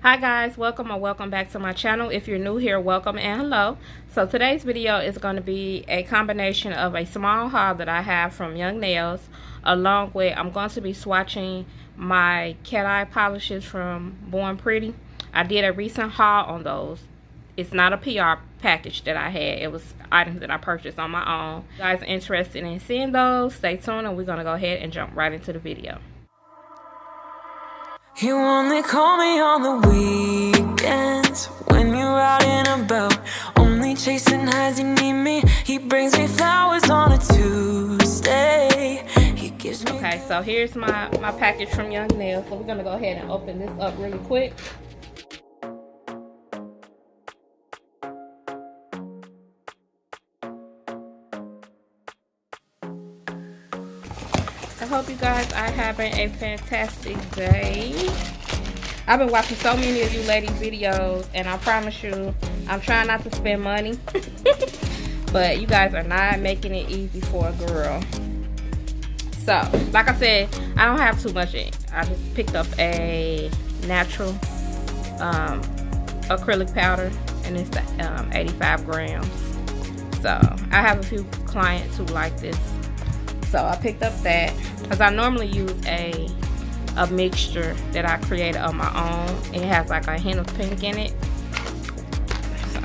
Hi guys, welcome or welcome back to my channel. If you're new here, welcome and hello. So today's video is going to be a combination of a small haul that I have from Young Nails, along with I'm going to be swatching my cat eye polishes from Born Pretty. I did a recent haul on those. It's not a PR package that I had. It was items that I purchased on my own. If you guys are interested in seeing those, stay tuned and we're going to go ahead and jump right into the video. You only call me on the weekends when you're out and about, only chasing highs. You need me. He brings me flowers on a Tuesday. He gives me. Okay, so here's my package from Young Nails. So we're gonna go ahead and open this up really quick. I hope you guys are having a fantastic day. I've been watching so many of you ladies videos, and I promise you, I'm trying not to spend money. But you guys are not making it easy for a girl. So, like I said, I don't have too much in. I just picked up a natural acrylic powder, and it's the 85 grams. So, I have a few clients who like this. So I picked up that because I normally use a mixture that I created on my own. It has like a hint of pink in it. So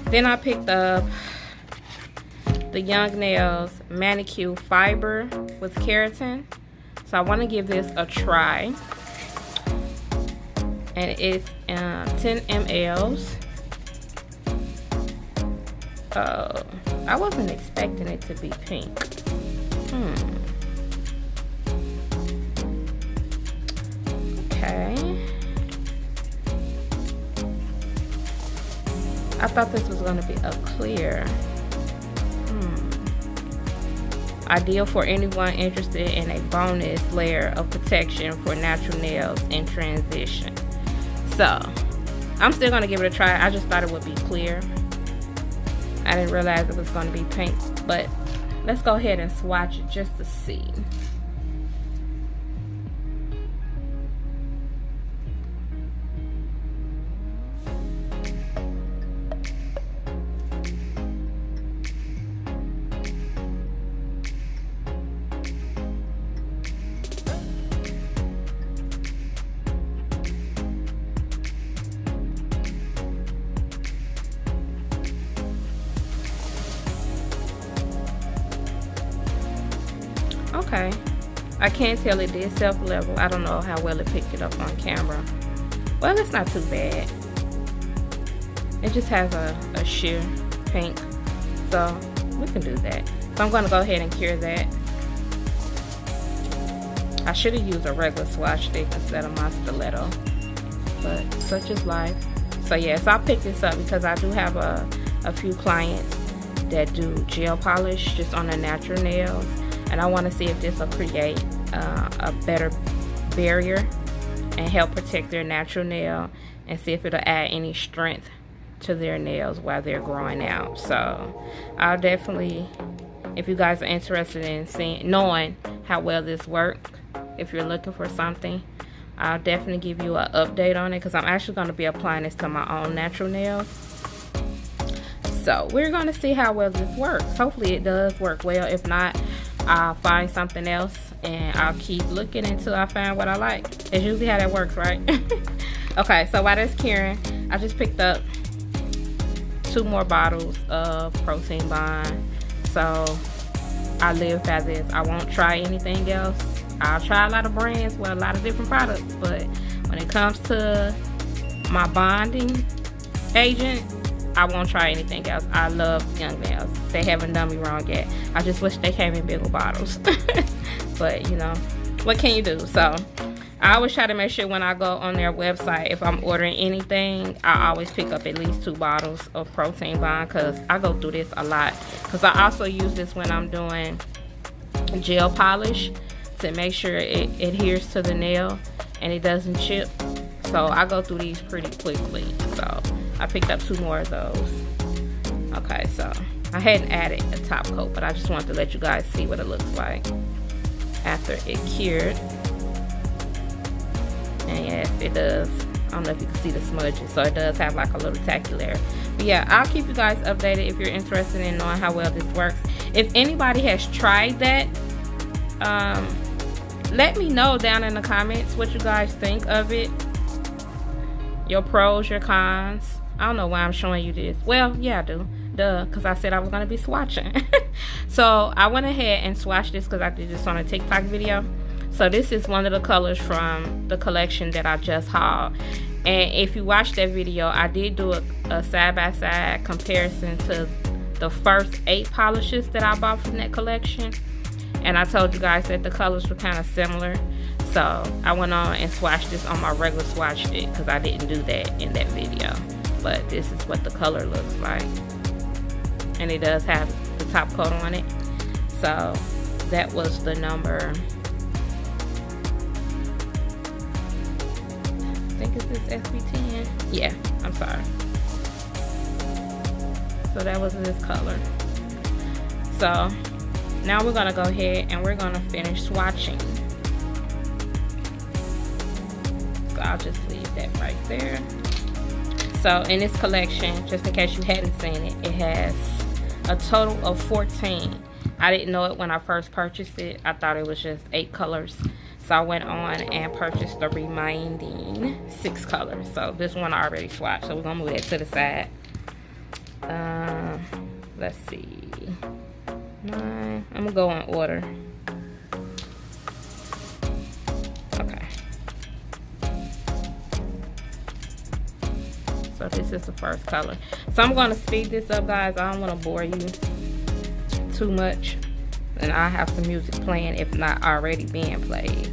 then I picked up the Young Nails Manicure Fiber with Keratin. So I want to give this a try. And it's 10 mLs. I wasn't expecting it to be pink. Okay. I thought this was going to be a clear. Ideal for anyone interested in a bonus layer of protection for natural nails in transition. So, I'm still going to give it a try. I just thought it would be clear. I didn't realize it was going to be pink, but let's go ahead and swatch it just to see. Okay, I can't tell it did self-level. I don't know how well it picked it up on camera. Well, it's not too bad. It just has a sheer pink, so we can do that. So I'm going to go ahead and cure that. I should have used a regular swatch stick instead of my stiletto, but such is life. So yes, I picked this up because I do have a few clients that do gel polish just on their natural nails. And I want to see if this will create a better barrier and help protect their natural nail, and see if it'll add any strength to their nails while they're growing out. So I'll definitely, if you guys are interested in knowing how well this works, if you're looking for something, I'll definitely give you an update on it, because I'm actually going to be applying this to my own natural nails. So we're going to see how well this works. Hopefully it does work well. If not, I'll find something else and I'll keep looking until I find what I like. It's usually how that works, right? Okay, so while that's curing, I just picked up 2 more bottles of Protein Bond. So I live by this. I won't try anything else. I'll try a lot of brands with a lot of different products, but when it comes to my bonding agent, I won't try anything else. I love Young Nails. They haven't done me wrong yet. I just wish they came in bigger bottles. But, you know, what can you do? So, I always try to make sure when I go on their website, if I'm ordering anything, I always pick up at least 2 bottles of Protein Bond, because I go through this a lot. Because I also use this when I'm doing gel polish to make sure it adheres to the nail and it doesn't chip. So, I go through these pretty quickly. So, I picked up 2 more of those. Okay, so I hadn't added a top coat, but I just wanted to let you guys see what it looks like after it cured. And yes, it does I don't know if you can see the smudges, so it does have like a little tacky layer. But yeah, I'll keep you guys updated if you're interested in knowing how well this works. If anybody has tried that, let me know down in the comments what you guys think of it. Your pros, your cons. I don't know why I'm showing you this. Well, yeah, I do. Duh, because I said I was going to be swatching. So I went ahead and swatched this because I did this on a TikTok video. So this is one of the colors from the collection that I just hauled. And if you watched that video, I did do a side-by-side comparison to the first 8 polishes that I bought from that collection. And I told you guys that the colors were kind of similar. So I went on and swatched this on my regular swatch stick because I didn't do that in that video. But this is what the color looks like. And it does have the top coat on it. So that was the number, I think it's this SB10. Yeah, I'm sorry. So that was this color. So now we're gonna go ahead and we're gonna finish swatching. So I'll just leave that right there. So in this collection, just in case you hadn't seen it, it has a total of 14. I didn't know it when I first purchased it. I thought it was just 8 colors. So I went on and purchased the remaining 6 colors. So this one I already swatched. So we're gonna move that to the side. Let's see. 9. I'm gonna go in order. Okay. So this is the first color. So I'm gonna speed this up, guys. I don't wanna bore you too much. And I have some music playing if not already being played.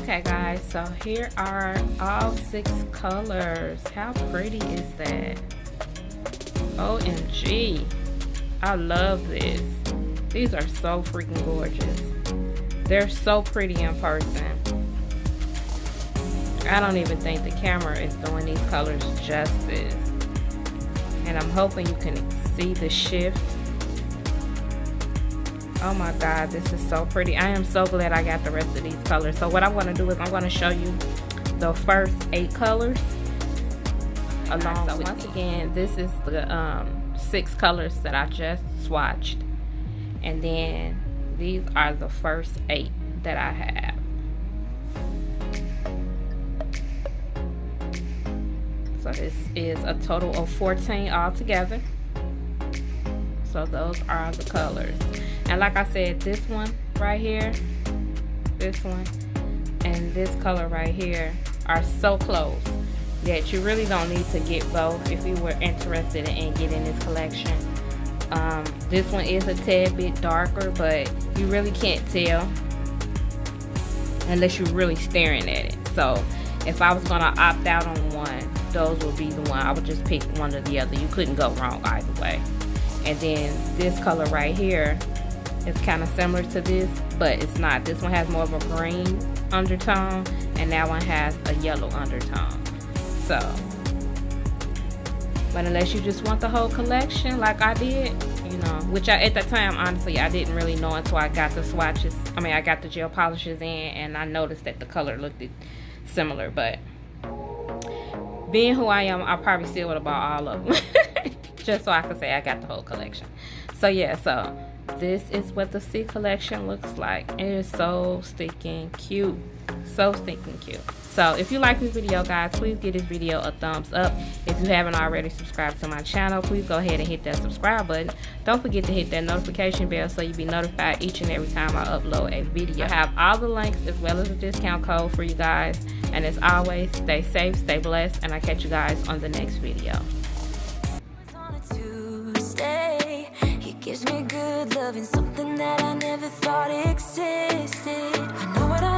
Okay guys, so here are all 6 colors. How pretty is that? OMG, I love this. These are so freaking gorgeous. They're so pretty in person. I don't even think the camera is doing these colors justice. And I'm hoping you can see the shift. Oh my god, this is so pretty. I am so glad I got the rest of these colors. So what I'm going to do is I'm going to show you the first 8 colors along. So once again, this is the 6 colors that I just swatched, and then these are the first 8 that I have. So this is a total of 14 altogether. So those are the colors. And like I said, this one right here, this one, and this color right here are so close that you really don't need to get both if you were interested in getting this collection. This one is a tad bit darker, but you really can't tell unless you're really staring at it. So if I was gonna opt out on one, those would be the one. I would just pick one or the other. You couldn't go wrong either way. And then this color right here is kind of similar to this, but it's not. This one has more of a green undertone, and that one has a yellow undertone. So, but unless you just want the whole collection like I did, you know, which at the time, honestly, I didn't really know until I got the swatches. I mean, I got the gel polishes in, and I noticed that the color looked similar. But being who I am, I probably still would have bought all of them. Just so I could say I got the whole collection. So yeah, so this is what the C collection looks like. It is so stinking cute. So stinking cute. So if you like this video, guys, please give this video a thumbs up. If you haven't already subscribed to my channel, please go ahead and hit that subscribe button. Don't forget to hit that notification bell so you'll be notified each and every time I upload a video. I have all the links as well as a discount code for you guys. And as always, stay safe, stay blessed, and I'll catch you guys on the next video. Gives me good loving, something that I never thought existed. I know what I